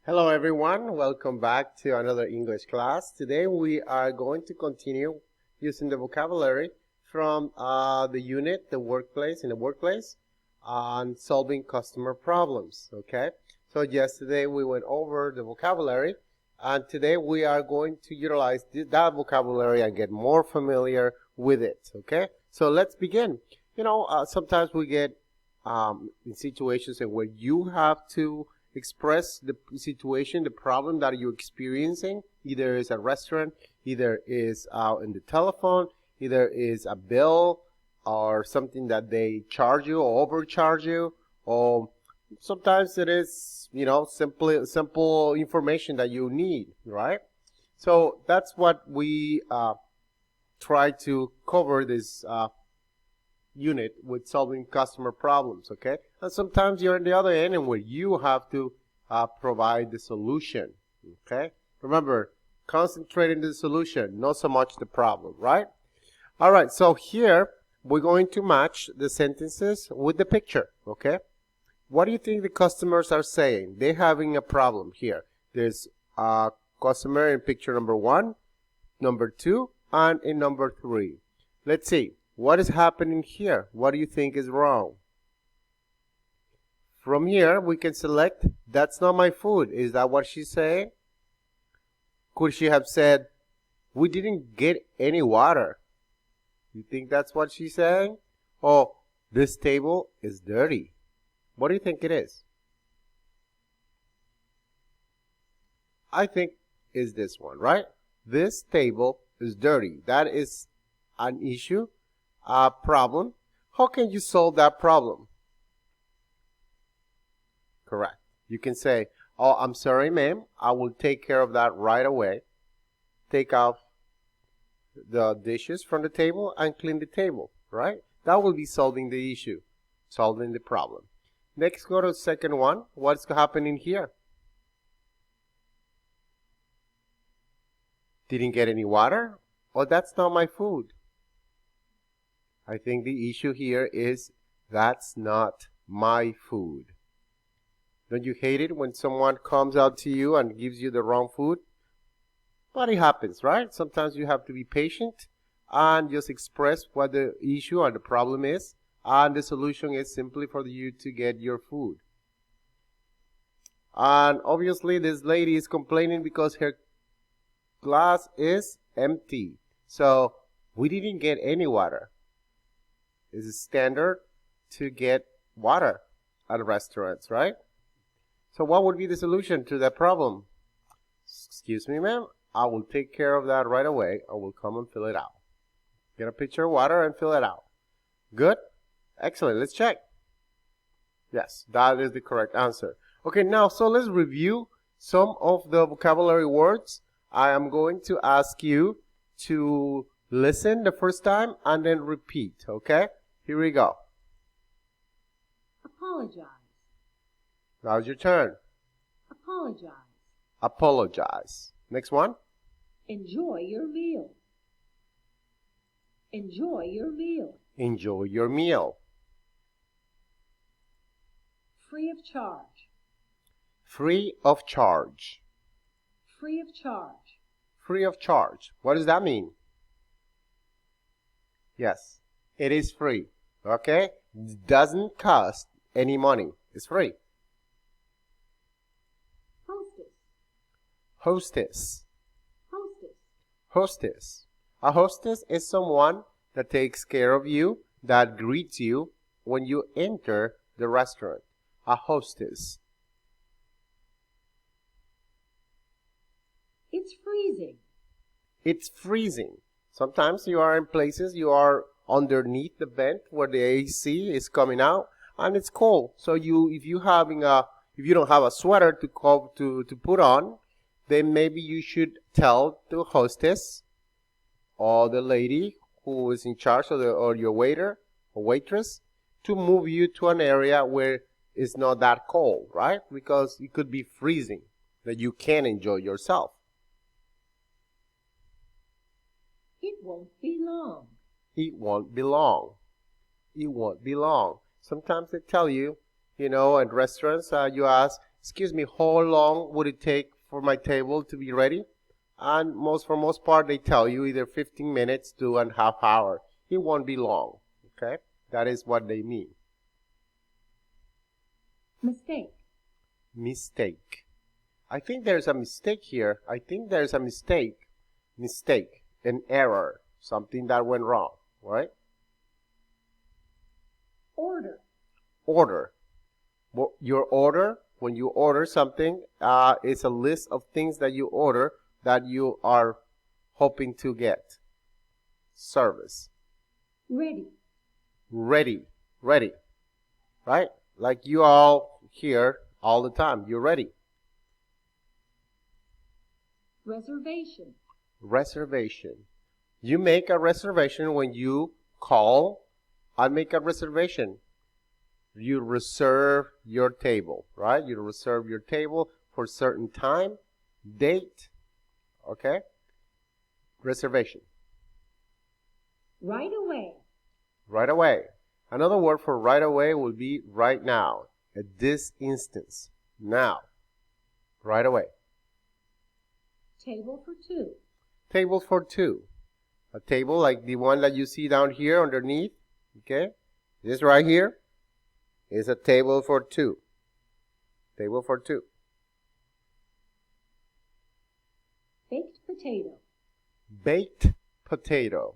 Hello everyone, welcome back to another English class. Today we are going to continue using the vocabulary from the unit, the workplace, on solving customer problems, okay? So yesterday we went over the vocabulary and today we are going to utilize that vocabulary and get more familiar with it, okay? So let's begin. Sometimes we get in situations where you have to express the situation, the problem that you're experiencing. Either is a restaurant, either is out in the telephone, either is a bill or something that they charge you or overcharge you, or sometimes it is, simple information that you need, right? So that's what we try to cover this unit with solving customer problems, okay? And sometimes you're on the other end and where you have to provide the solution, okay? Remember, concentrate on the solution, not so much the problem, right? All right, so here we're going to match the sentences with the picture, okay? What do you think the customers are saying? They're having a problem here. There's a customer in picture number 1, number 2, and in number 3. Let's see. What is happening here? What do you think is wrong? From here, we can select, that's not my food. Is that what she's saying? Could she have said, we didn't get any water? You think that's what she's saying? Oh, this table is dirty. What do you think it is? I think it's this one, right? This table is dirty. That is an issue. A problem. How can you solve that problem? Correct. You can say, oh, I'm sorry, ma'am. I will take care of that right away. Take off the dishes from the table and clean the table, right? That will be solving the issue, solving the problem. Next, go to the second one. What's happening here? Didn't get any water? Oh, that's not my food. I think the issue here is that's not my food. Don't you hate it when someone comes out to you and gives you the wrong food? But it happens, right? Sometimes you have to be patient and just express what the issue or the problem is. And the solution is simply for you to get your food. And obviously this lady is complaining because her glass is empty. So we didn't get any water. It's standard to get water at restaurants, right? So what would be the solution to that problem? Excuse me, ma'am. I will take care of that right away. I will come and fill it out. Get a pitcher of water and fill it out. Good? Excellent. Let's check. Yes, that is the correct answer. Okay, now, so let's review some of the vocabulary words. I am going to ask you to listen the first time and then repeat, okay? Here we go. Apologize. Now's your turn. Apologize. Apologize. Next one. Enjoy your meal. Enjoy your meal. Enjoy your meal. Free of charge. Free of charge. Free of charge. Free of charge. What does that mean? Yes, it is free. Okay? It doesn't cost any money. It's free. Hostess. Hostess. Hostess. Hostess. A hostess is someone that takes care of you, that greets you when you enter the restaurant. A hostess. It's freezing. It's freezing. Sometimes you are in places, you are underneath the vent where the AC is coming out and it's cold. So if you don't have a sweater to put on, then maybe you should tell the hostess or the lady who is in charge or your waiter or waitress to move you to an area where it's not that cold, right? Because it could be freezing that you can't enjoy yourself. It won't be long. It won't be long. It won't be long. Sometimes they tell you, at restaurants, you ask, excuse me, how long would it take for my table to be ready? And for most part, they tell you either 15 minutes to a half hour. It won't be long, okay? That is what they mean. Mistake. Mistake. I think there's a mistake here. I think there's a mistake. Mistake. An error. Something that went wrong, right? Order. Order. Your order, when you order something, it's a list of things that you order that you are hoping to get. Service. Ready. Ready. Ready. Right? Like you all here all the time. You're ready. Reservation. Reservation. You make a reservation when you call and make a reservation. You reserve your table, right? You reserve your table for a certain time, date, okay? Reservation. Right away. Right away. Another word for right away would be right now. At this instance. Now. Right away. Table for two. Table for two. A table like the one that you see down here underneath, okay? This right here is a table for two. Table for two. Baked potato. Baked potato.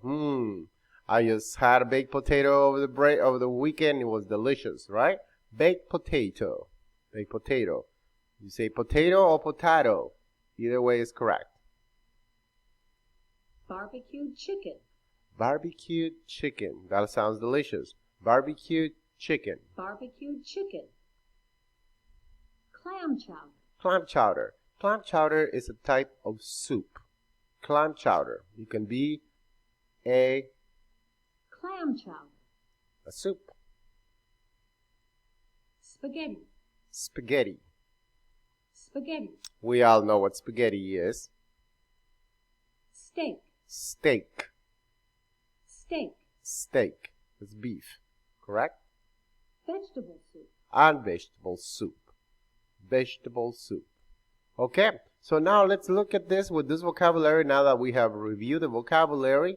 I just had a baked potato over the weekend. It was delicious, right? Baked potato. Baked potato. You say potato or potato. Either way is correct. Barbecued chicken. Barbecued chicken. That sounds delicious. Barbecued chicken. Barbecued chicken. Clam chowder. Clam chowder. Clam chowder is a type of soup. Clam chowder. You can be a Clam chowder. a soup. Spaghetti. Spaghetti. Spaghetti. We all know what spaghetti is. Steak. Steak. Steak. Steak. It's beef. Correct? Vegetable soup. And vegetable soup. Vegetable soup. Okay, so now let's look at this with this vocabulary. Now that we have reviewed the vocabulary,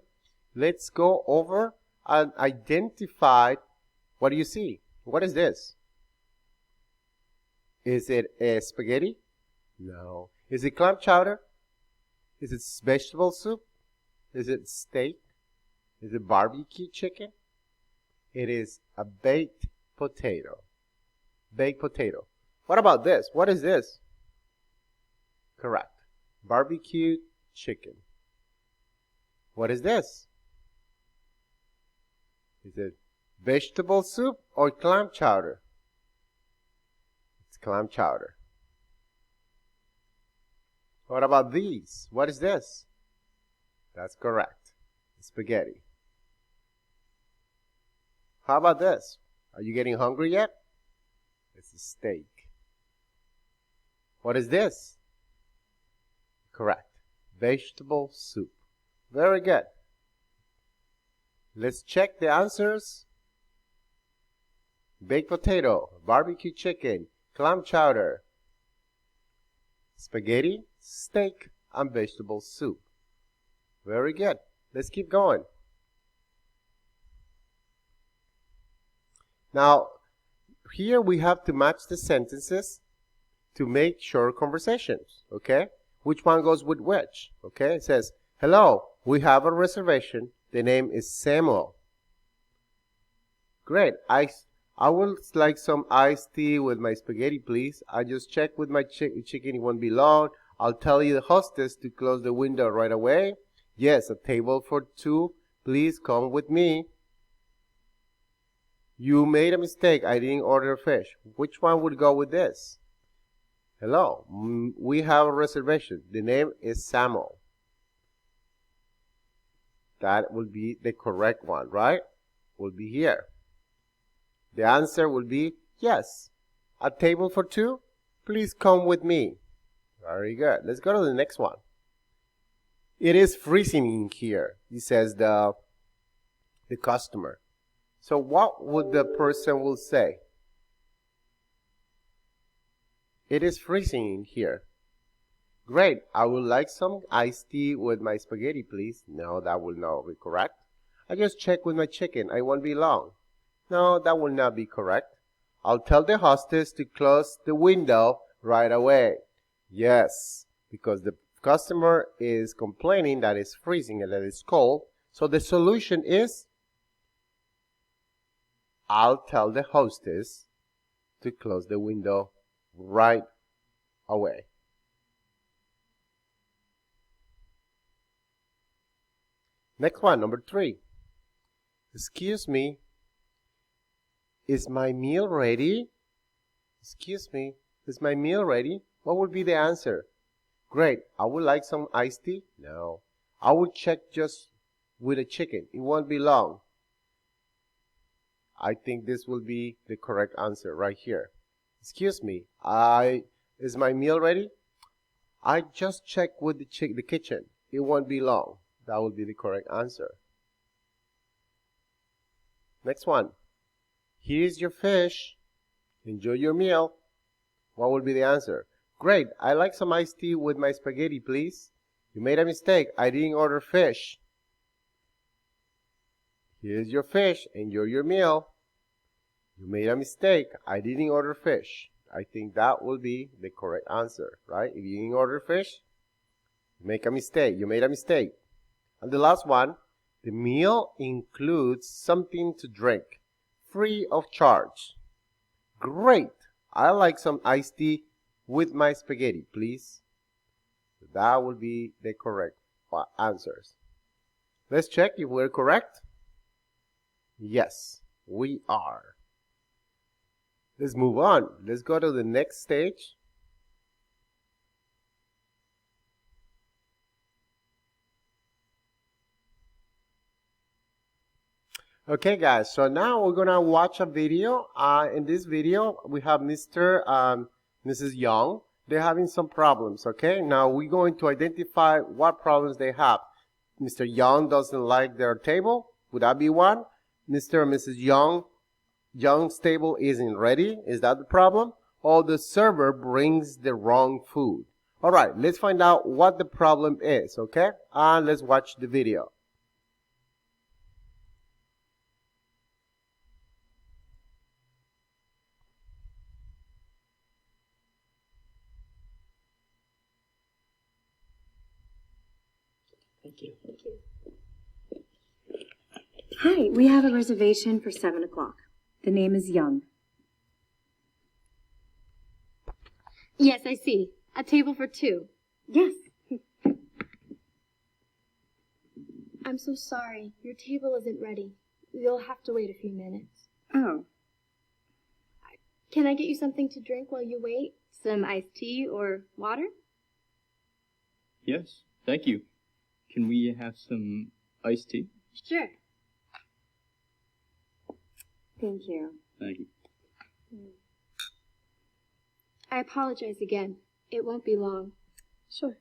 let's go over and identify. What do you see? What is this? Is it a spaghetti? No. Is it clam chowder? Is it vegetable soup? Is it steak? Is it barbecue chicken? It is a baked potato. Baked potato. What about this? What is this? Correct. Barbecued chicken. What is this? Is it vegetable soup or clam chowder? It's clam chowder. What about these? What is this? That's correct. Spaghetti. How about this? Are you getting hungry yet? It's a steak. What is this? Correct. Vegetable soup. Very good. Let's check the answers. Baked potato, barbecue chicken, clam chowder, spaghetti, steak, and vegetable soup. Very good. Let's keep going. Now, here we have to match the sentences to make short conversations, okay? Which one goes with which, okay? It says, hello, we have a reservation. The name is Samuel. Great. I would like some iced tea with my spaghetti, please. I just checked with my chicken. It won't be long. I'll tell you the hostess to close the window right away. Yes, a table for two. Please come with me. You made a mistake. I didn't order fish. Which one would go with this? Hello, we have a reservation. The name is Samuel. That will be the correct one, right? Will be here. The answer will be yes. A table for two? Please come with me. Very good. Let's go to the next one. It is freezing in here, he says the customer. So what would the person will say? It is freezing in here. Great, I would like some iced tea with my spaghetti, please. No, that will not be correct. I just checked with my chicken. I won't be long. No, that will not be correct. I'll tell the hostess to close the window right away. Yes, because the customer is complaining that it's freezing and that it's cold. So the solution is, I'll tell the hostess to close the window right away. Next one, number 3. Excuse me, is my meal ready? Excuse me, is my meal ready? What would be the answer? Great, I would like some iced tea. No, I will check just with a chicken. It won't be long. I think this will be the correct answer right here. Excuse me, is my meal ready? I just checked with the kitchen. It won't be long. That will be the correct answer. Next one. Here's your fish. Enjoy your meal. What will be the answer? Great, I like some iced tea with my spaghetti, please. You made a mistake. I didn't order fish. Here's your fish. Enjoy your meal. You made a mistake. I didn't order fish. I think that will be the correct answer, right? If you didn't order fish, you make a mistake. You made a mistake. And the last one, the meal includes something to drink, free of charge. Great. I like some iced tea with my spaghetti, please. That will be the correct answers. Let's check if we're correct. Yes, we are. Let's move on. Let's go to the next stage. Okay, guys, so now we're going to watch a video. In this video, we have Mr. Mrs. Young. They're having some problems, okay? Now, we're going to identify what problems they have. Mr. Young doesn't like their table. Would that be one? Mr. and Mrs. Young's table isn't ready. Is that the problem? Or the server brings the wrong food. All right, let's find out what the problem is, okay? And let's watch the video. Thank you. Thank you. Hi, we have a reservation for 7 o'clock. The name is Young. Yes, I see. A table for 2. Yes. I'm so sorry. Your table isn't ready. You'll have to wait a few minutes. Oh. Can I get you something to drink while you wait? Some iced tea or water? Yes, thank you. Can we have some iced tea? Sure. Thank you. Thank you. I apologize again. It won't be long. Sure.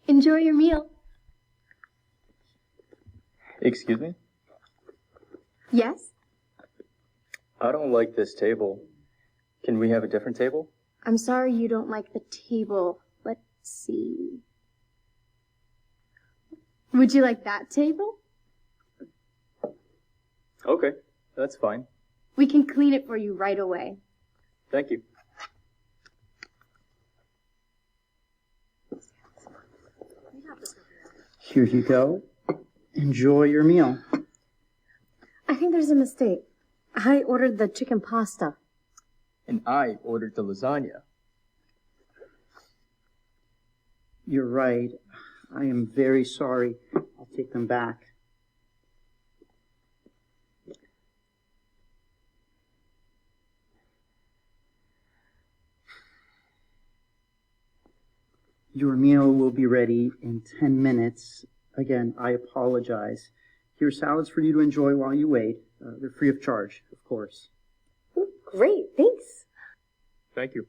Enjoy your meal. Excuse me? Yes? I don't like this table. Can we have a different table? I'm sorry you don't like the table. Let's see. Would you like that table? Okay, that's fine. We can clean it for you right away. Thank you. Here you go. Enjoy your meal. I think there's a mistake. I ordered the chicken pasta. And I ordered the lasagna. You're right. I am very sorry. I'll take them back. Your meal will be ready in 10 minutes. Again, I apologize. Here are salads for you to enjoy while you wait. They're free of charge, of course. Great, thanks. Thank you.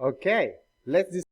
Okay, let's